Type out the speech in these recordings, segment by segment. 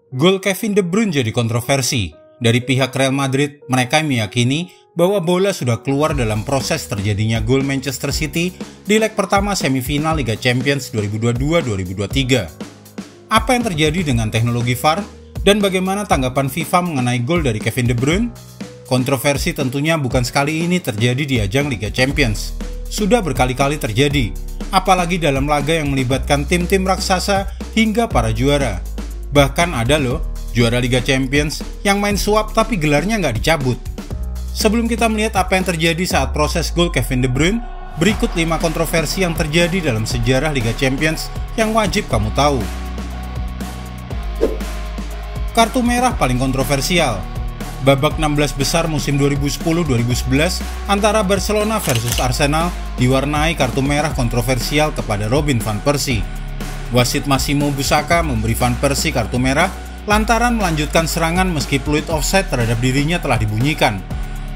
Gol Kevin De Bruyne jadi kontroversi. Dari pihak Real Madrid, mereka meyakini bahwa bola sudah keluar dalam proses terjadinya gol Manchester City di leg pertama semifinal Liga Champions 2022-2023. Apa yang terjadi dengan teknologi VAR dan bagaimana tanggapan FIFA mengenai gol dari Kevin De Bruyne? Kontroversi tentunya bukan sekali ini terjadi di ajang Liga Champions. Sudah berkali-kali terjadi, apalagi dalam laga yang melibatkan tim-tim raksasa hingga para juara. Bahkan ada loh, juara Liga Champions yang main suap tapi gelarnya nggak dicabut. Sebelum kita melihat apa yang terjadi saat proses gol Kevin De Bruyne, berikut 5 kontroversi yang terjadi dalam sejarah Liga Champions yang wajib kamu tahu. Kartu merah paling kontroversial. Babak 16 besar musim 2010-2011 antara Barcelona versus Arsenal diwarnai kartu merah kontroversial kepada Robin van Persie. Wasit Massimo Busacca memberi Van Persie kartu merah lantaran melanjutkan serangan meski peluit offside terhadap dirinya telah dibunyikan.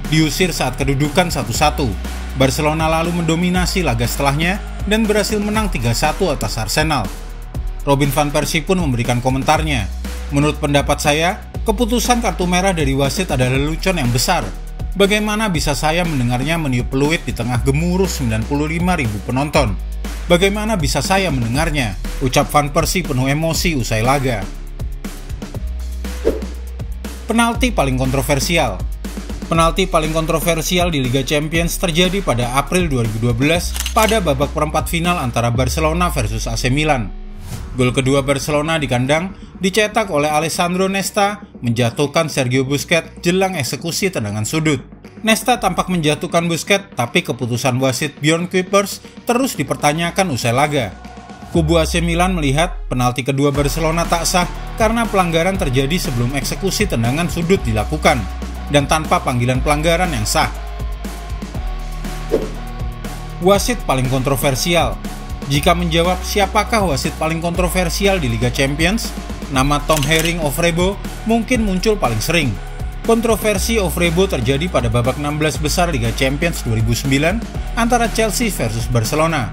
Diusir saat kedudukan 1-1, Barcelona lalu mendominasi laga setelahnya dan berhasil menang 3-1 atas Arsenal. Robin van Persie pun memberikan komentarnya. Menurut pendapat saya, keputusan kartu merah dari wasit adalah lelucon yang besar. Bagaimana bisa saya mendengarnya meniup peluit di tengah gemuruh 95.000 penonton? Bagaimana bisa saya mendengarnya? Ucap Van Persie penuh emosi usai laga. Penalti paling kontroversial. Penalti paling kontroversial di Liga Champions terjadi pada April 2012 pada babak perempat final antara Barcelona versus AC Milan. Gol kedua Barcelona di kandang dicetak oleh Alessandro Nesta menjatuhkan Sergio Busquets jelang eksekusi tendangan sudut. Nesta tampak menjatuhkan Busquets, tapi keputusan wasit Bjorn Kuipers terus dipertanyakan usai laga. Kubu AC Milan melihat penalti kedua Barcelona tak sah karena pelanggaran terjadi sebelum eksekusi tendangan sudut dilakukan dan tanpa panggilan pelanggaran yang sah. Wasit paling kontroversial. Jika menjawab siapakah wasit paling kontroversial di Liga Champions, nama Tom Haring-Ofrebo mungkin muncul paling sering. Kontroversi Ofrebo terjadi pada babak 16 besar Liga Champions 2009 antara Chelsea versus Barcelona.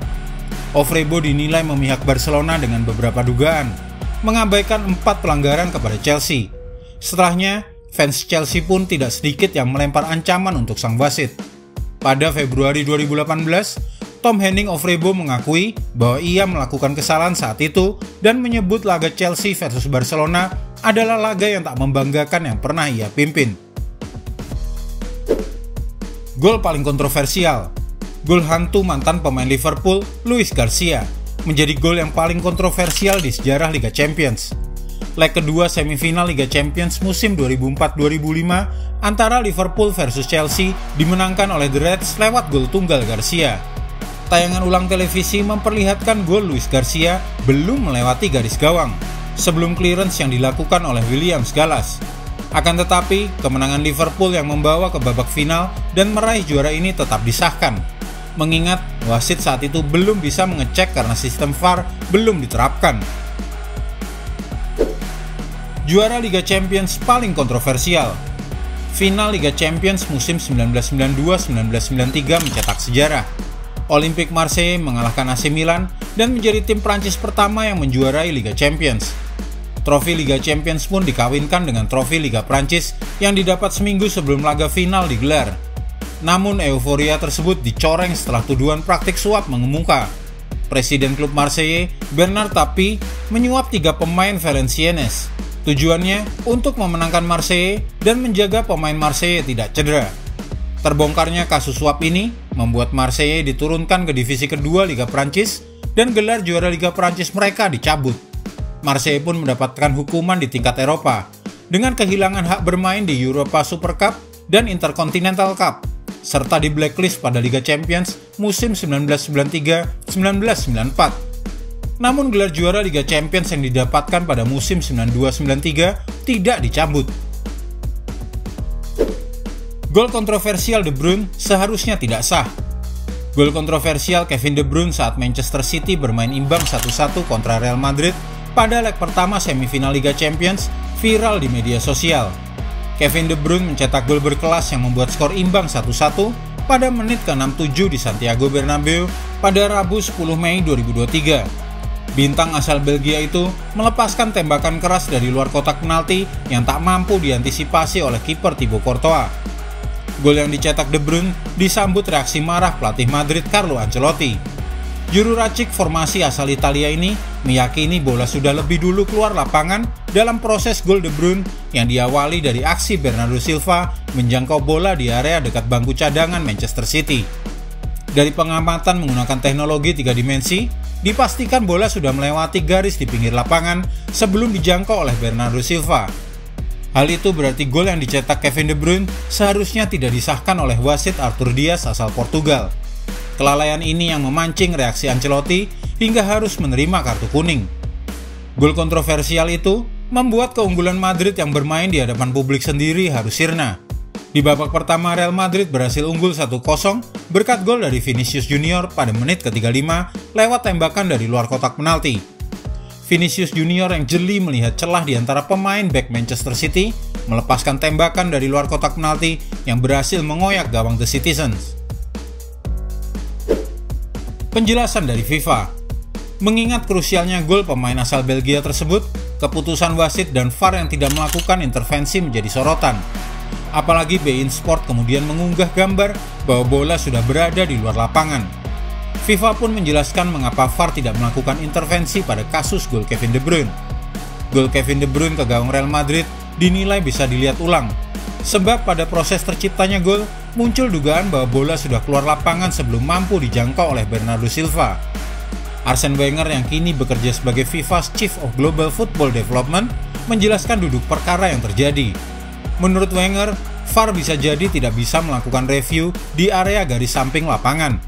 Ofrebo dinilai memihak Barcelona dengan beberapa dugaan, mengabaikan 4 pelanggaran kepada Chelsea. Setelahnya, fans Chelsea pun tidak sedikit yang melempar ancaman untuk sang wasit. Pada Februari 2018, Tom Haring-Ofrebo mengakui bahwa ia melakukan kesalahan saat itu dan menyebut laga Chelsea versus Barcelona adalah laga yang tak membanggakan yang pernah ia pimpin. Gol paling kontroversial. Gol hantu mantan pemain Liverpool, Luis Garcia, menjadi gol yang paling kontroversial di sejarah Liga Champions. Leg kedua semifinal Liga Champions musim 2004-2005 antara Liverpool versus Chelsea dimenangkan oleh The Reds lewat gol tunggal Garcia. Tayangan ulang televisi memperlihatkan gol Luis Garcia belum melewati garis gawang sebelum clearance yang dilakukan oleh William Gallas. Akan tetapi, kemenangan Liverpool yang membawa ke babak final dan meraih juara ini tetap disahkan. Mengingat wasit saat itu belum bisa mengecek karena sistem VAR belum diterapkan. Juara Liga Champions paling kontroversial. Final Liga Champions musim 1992-1993 mencetak sejarah. Olympique Marseille mengalahkan AC Milan dan menjadi tim Prancis pertama yang menjuarai Liga Champions. Trofi Liga Champions pun dikawinkan dengan trofi Liga Prancis yang didapat seminggu sebelum laga final digelar. Namun euforia tersebut dicoreng setelah tuduhan praktik suap mengemuka. Presiden klub Marseille, Bernard Tapie, menyuap 3 pemain Valenciennes. Tujuannya untuk memenangkan Marseille dan menjaga pemain Marseille tidak cedera. Terbongkarnya kasus suap ini membuat Marseille diturunkan ke divisi kedua Liga Prancis dan gelar juara Liga Prancis mereka dicabut. Marseille pun mendapatkan hukuman di tingkat Eropa dengan kehilangan hak bermain di Europa Super Cup dan Intercontinental Cup, serta di blacklist pada Liga Champions musim 1993-1994. Namun gelar juara Liga Champions yang didapatkan pada musim 92-93 tidak dicabut. Gol kontroversial De Bruyne seharusnya tidak sah. Gol kontroversial Kevin De Bruyne saat Manchester City bermain imbang 1-1 kontra Real Madrid pada leg pertama semifinal Liga Champions viral di media sosial. Kevin De Bruyne mencetak gol berkelas yang membuat skor imbang 1-1 pada menit ke-67 di Santiago Bernabeu pada Rabu 10 Mei 2023. Bintang asal Belgia itu melepaskan tembakan keras dari luar kotak penalti yang tak mampu diantisipasi oleh kiper Thibaut Courtois. Gol yang dicetak De Bruyne disambut reaksi marah pelatih Madrid Carlo Ancelotti. Juru racik formasi asal Italia ini meyakini bola sudah lebih dulu keluar lapangan dalam proses gol De Bruyne yang diawali dari aksi Bernardo Silva menjangkau bola di area dekat bangku cadangan Manchester City. Dari pengamatan menggunakan teknologi 3 dimensi, dipastikan bola sudah melewati garis di pinggir lapangan sebelum dijangkau oleh Bernardo Silva. Hal itu berarti gol yang dicetak Kevin De Bruyne seharusnya tidak disahkan oleh wasit Arthur Dias asal Portugal. Kelalaian ini yang memancing reaksi Ancelotti hingga harus menerima kartu kuning. Gol kontroversial itu membuat keunggulan Madrid yang bermain di hadapan publik sendiri harus sirna. Di babak pertama Real Madrid berhasil unggul 1-0 berkat gol dari Vinicius Junior pada menit ke-35 lewat tembakan dari luar kotak penalti. Vinicius Junior yang jeli melihat celah di antara pemain back Manchester City melepaskan tembakan dari luar kotak penalti yang berhasil mengoyak gawang The Citizens. Penjelasan dari FIFA. Mengingat krusialnya gol pemain asal Belgia tersebut, keputusan wasit dan VAR yang tidak melakukan intervensi menjadi sorotan. Apalagi beIN Sport kemudian mengunggah gambar bahwa bola sudah berada di luar lapangan. FIFA pun menjelaskan mengapa VAR tidak melakukan intervensi pada kasus gol Kevin De Bruyne. Gol Kevin De Bruyne ke gawang Real Madrid dinilai bisa dilihat ulang, sebab pada proses terciptanya gol, muncul dugaan bahwa bola sudah keluar lapangan sebelum mampu dijangkau oleh Bernardo Silva. Arsene Wenger yang kini bekerja sebagai FIFA's Chief of Global Football Development menjelaskan duduk perkara yang terjadi. Menurut Wenger, VAR bisa jadi tidak bisa melakukan review di area garis samping lapangan.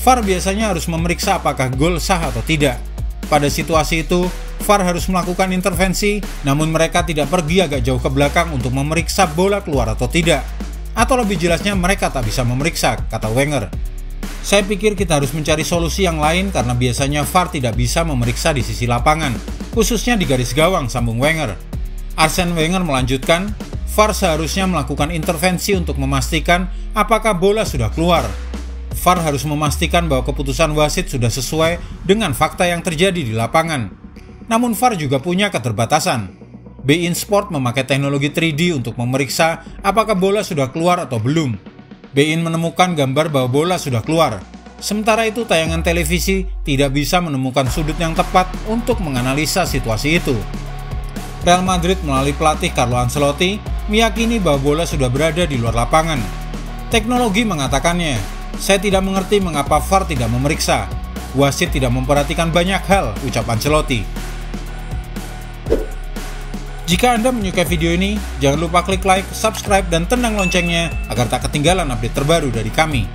VAR biasanya harus memeriksa apakah gol sah atau tidak. Pada situasi itu, VAR harus melakukan intervensi, namun mereka tidak pergi agak jauh ke belakang untuk memeriksa bola keluar atau tidak. Atau lebih jelasnya mereka tak bisa memeriksa, kata Wenger. Saya pikir kita harus mencari solusi yang lain karena biasanya VAR tidak bisa memeriksa di sisi lapangan, khususnya di garis gawang, sambung Wenger. Arsene Wenger melanjutkan, VAR seharusnya melakukan intervensi untuk memastikan apakah bola sudah keluar. VAR harus memastikan bahwa keputusan wasit sudah sesuai dengan fakta yang terjadi di lapangan. Namun VAR juga punya keterbatasan. beIN Sport memakai teknologi 3D untuk memeriksa apakah bola sudah keluar atau belum. beIN menemukan gambar bahwa bola sudah keluar. Sementara itu tayangan televisi tidak bisa menemukan sudut yang tepat untuk menganalisa situasi itu. Real Madrid melalui pelatih Carlo Ancelotti meyakini bahwa bola sudah berada di luar lapangan. Teknologi mengatakannya, saya tidak mengerti mengapa VAR tidak memeriksa. Wasit tidak memperhatikan banyak hal, ucap Ancelotti. Jika Anda menyukai video ini, jangan lupa klik like, subscribe, dan tendang loncengnya agar tak ketinggalan update terbaru dari kami.